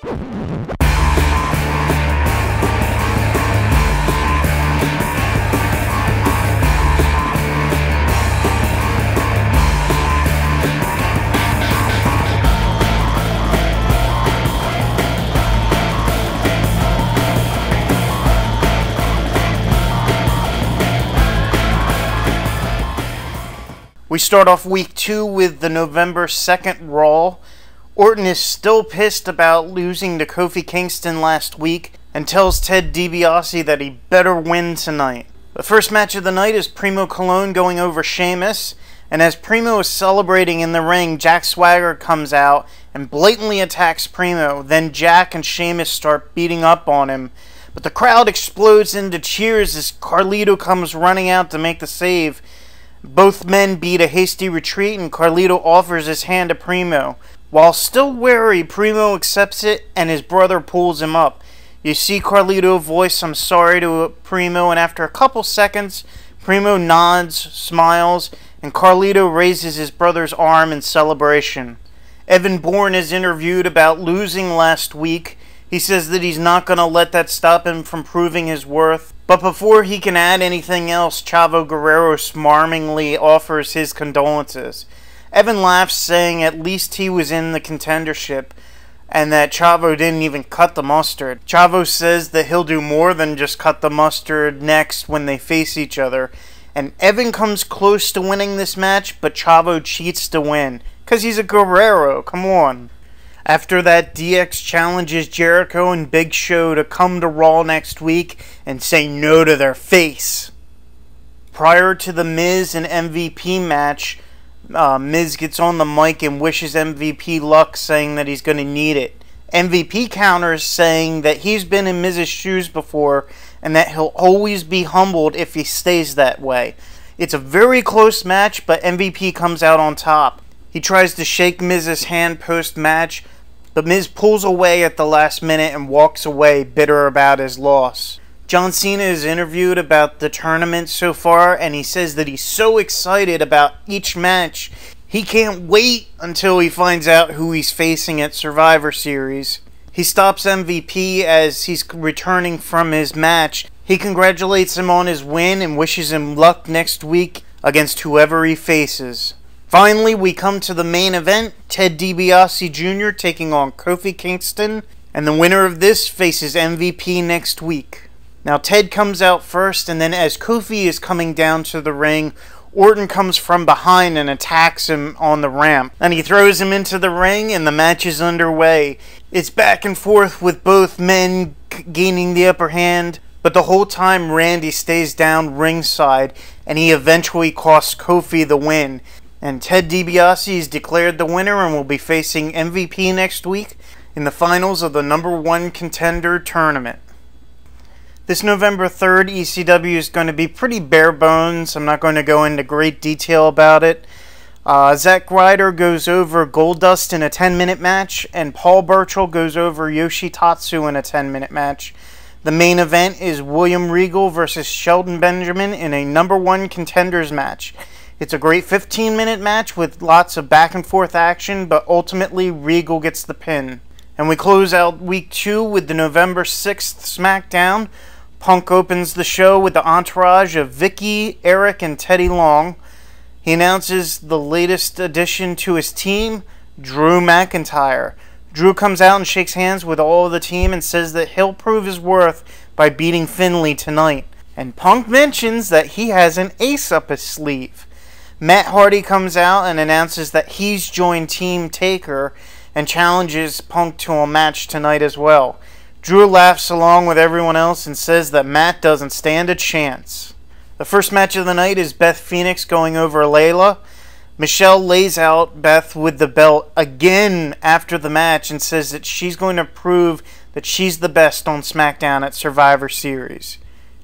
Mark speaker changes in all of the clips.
Speaker 1: We start off week 2 with the November 2nd Raw. Orton is still pissed about losing to Kofi Kingston last week and tells Ted DiBiase that he better win tonight. The first match of the night is Primo Colón going over Sheamus, and as Primo is celebrating in the ring, Jack Swagger comes out and blatantly attacks Primo. Then Jack and Sheamus start beating up on him, but the crowd explodes into cheers as Carlito comes running out to make the save. Both men beat a hasty retreat, and Carlito offers his hand to Primo. While still wary, Primo accepts it, and his brother pulls him up. You see Carlito voice "I'm sorry" to Primo, and after a couple seconds, Primo nods, smiles, and Carlito raises his brother's arm in celebration. Evan Bourne is interviewed about losing last week. He says that he's not going to let that stop him from proving his worth. But before he can add anything else, Chavo Guerrero smarmingly offers his condolences. Evan laughs, saying at least he was in the contendership, and that Chavo didn't even cut the mustard. Chavo says that he'll do more than just cut the mustard next when they face each other. And Evan comes close to winning this match, but Chavo cheats to win. 'Cause he's a Guerrero, come on. After that, DX challenges Jericho and Big Show to come to Raw next week and say no to their face. Prior to the Miz and MVP match, Miz gets on the mic and wishes MVP luck, saying that he's going to need it. MVP counters, saying that he's been in Miz's shoes before and that he'll always be humbled if he stays that way. It's a very close match, but MVP comes out on top. He tries to shake Miz's hand post-match, but Miz pulls away at the last minute and walks away, bitter about his loss. John Cena is interviewed about the tournament so far, and he says that he's so excited about each match, he can't wait until he finds out who he's facing at Survivor Series. He stops MVP as he's returning from his match. He congratulates him on his win and wishes him luck next week against whoever he faces. Finally, we come to the main event, Ted DiBiase Jr. taking on Kofi Kingston, and the winner of this faces MVP next week. Now, Ted comes out first, and then as Kofi is coming down to the ring, Orton comes from behind and attacks him on the ramp. And he throws him into the ring, and the match is underway. It's back and forth with both men gaining the upper hand, but the whole time Randy stays down ringside, and he eventually costs Kofi the win. And Ted DiBiase is declared the winner and will be facing MVP next week in the finals of the #1 contender tournament. This November 3rd, ECW is going to be pretty bare bones. I'm not going to go into great detail about it. Zack Ryder goes over Goldust in a 10-minute match, and Paul Burchill goes over Yoshitatsu in a 10-minute match. The main event is William Regal versus Shelton Benjamin in a #1 contenders match. It's a great 15-minute match with lots of back and forth action, but ultimately Regal gets the pin. And we close out week 2 with the November 6th SmackDown. Punk opens the show with the entourage of Vicky, Eric, and Teddy Long. He announces the latest addition to his team, Drew McIntyre. Drew comes out and shakes hands with all of the team and says that he'll prove his worth by beating Finlay tonight. And Punk mentions that he has an ace up his sleeve. Matt Hardy comes out and announces that he's joined Team Taker and challenges Punk to a match tonight as well. Drew laughs along with everyone else and says that Matt doesn't stand a chance. The first match of the night is Beth Phoenix going over Layla. Michelle lays out Beth with the belt again after the match and says that she's going to prove that she's the best on SmackDown at Survivor Series.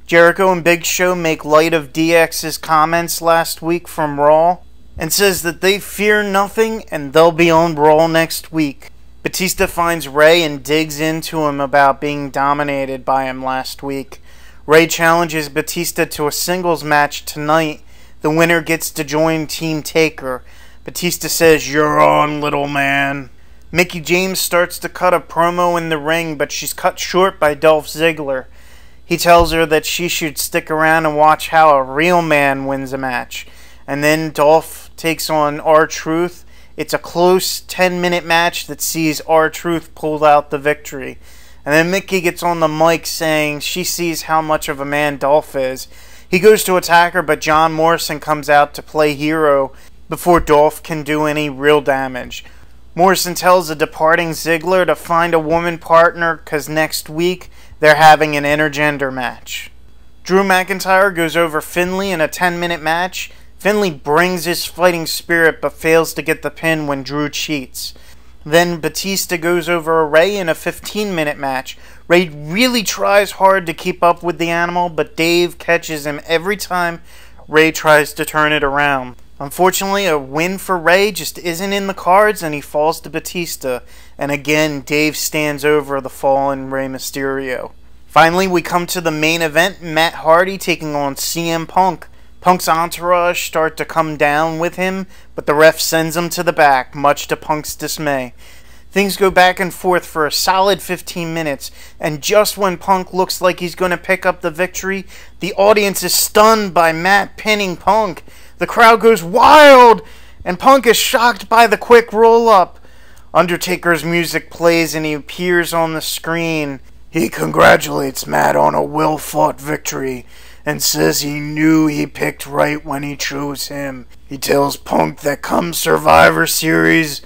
Speaker 1: Jericho and Big Show make light of DX's comments last week from Raw and says that they fear nothing and they'll be on Raw next week. Batista finds Ray and digs into him about being dominated by him last week. Ray challenges Batista to a singles match tonight. The winner gets to join Team Taker. Batista says, "You're on, little man." Mickie James starts to cut a promo in the ring, but she's cut short by Dolph Ziggler. He tells her that she should stick around and watch how a real man wins a match. And then Dolph takes on R-Truth. It's a close 10-minute match that sees R-Truth pull out the victory. And then Mickie gets on the mic saying she sees how much of a man Dolph is. He goes to attack her, but John Morrison comes out to play hero before Dolph can do any real damage. Morrison tells the departing Ziggler to find a woman partner because next week they're having an intergender match. Drew McIntyre goes over Finlay in a 10-minute match. Finlay brings his fighting spirit but fails to get the pin when Drew cheats. Then Batista goes over Ray in a 15-minute match. Ray really tries hard to keep up with the animal, but Dave catches him every time Ray tries to turn it around. Unfortunately, a win for Ray just isn't in the cards, and he falls to Batista. And again, Dave stands over the fallen Rey Mysterio. Finally, we come to the main event, Matt Hardy taking on CM Punk. Punk's entourage start to come down with him, but the ref sends him to the back, much to Punk's dismay. Things go back and forth for a solid 15 minutes, and just when Punk looks like he's going to pick up the victory, the audience is stunned by Matt pinning Punk. The crowd goes wild, and Punk is shocked by the quick roll-up. Undertaker's music plays and he appears on the screen. He congratulates Matt on a well-fought victory and says he knew he picked right when he chose him. He tells Punk that come Survivor Series,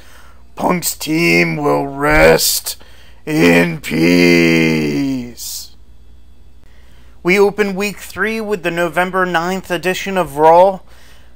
Speaker 1: Punk's team will rest in peace. We open week 3 with the November 9th edition of Raw.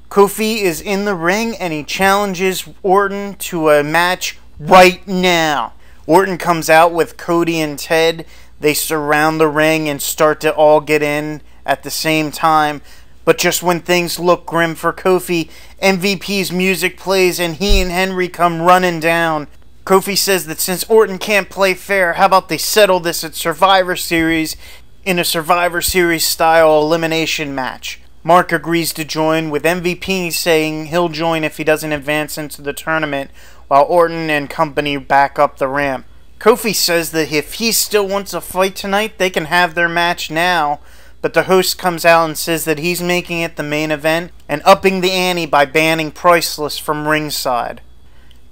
Speaker 1: Kofi is in the ring and he challenges Orton to a match right now. Orton comes out with Cody and Ted. They surround the ring and start to all get in at the same time. But just when things look grim for Kofi, MVP's music plays and he and Henry come running down. Kofi says that since Orton can't play fair, how about they settle this at Survivor Series in a Survivor Series style elimination match. Mark agrees to join, with MVP saying he'll join if he doesn't advance into the tournament, while Orton and company back up the ramp. Kofi says that if he still wants a fight tonight, they can have their match now, but the host comes out and says that he's making it the main event and upping the ante by banning Priceless from ringside.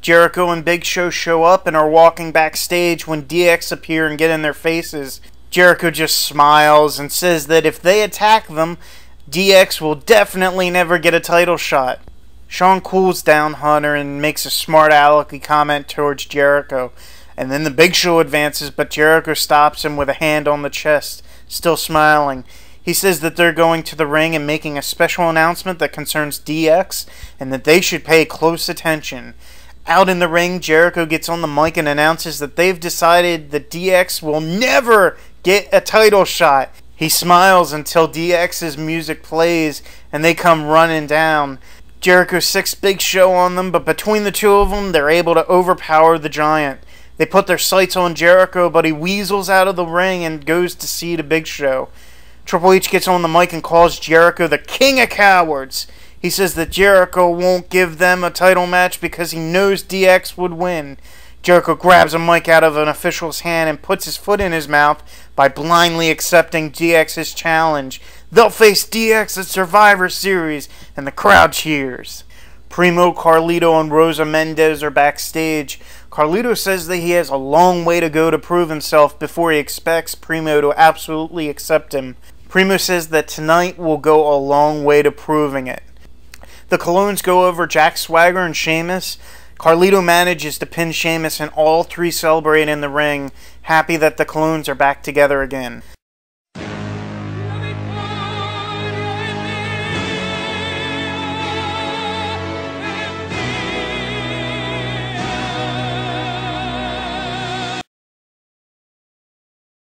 Speaker 1: Jericho and Big show up and are walking backstage when DX appear and get in their faces. Jericho just smiles and says that if they attack them, DX will definitely never get a title shot. Shawn cools down Hunter and makes a smart alecky comment towards Jericho, and then the Big Show advances, but Jericho stops him with a hand on the chest, still smiling. He says that they're going to the ring and making a special announcement that concerns DX, and that they should pay close attention. Out in the ring, Jericho gets on the mic and announces that they've decided that DX will never get a title shot. He smiles until DX's music plays and they come running down. Jericho sicks Big Show on them, but between the two of them, they're able to overpower the Giant. They put their sights on Jericho, but he weasels out of the ring and goes to see the Big Show. Triple H gets on the mic and calls Jericho the King of Cowards. He says that Jericho won't give them a title match because he knows DX would win. Jericho grabs a mic out of an official's hand and puts his foot in his mouth by blindly accepting DX's challenge. They'll face DX at Survivor Series, and the crowd cheers. Primo, Carlito, and Rosa Mendez are backstage. Carlito says that he has a long way to go to prove himself before he expects Primo to absolutely accept him. Primo says that tonight will go a long way to proving it. The Colognes go over Jack Swagger and Sheamus. Carlito manages to pin Sheamus and all three celebrate in the ring, happy that the Colognes are back together again.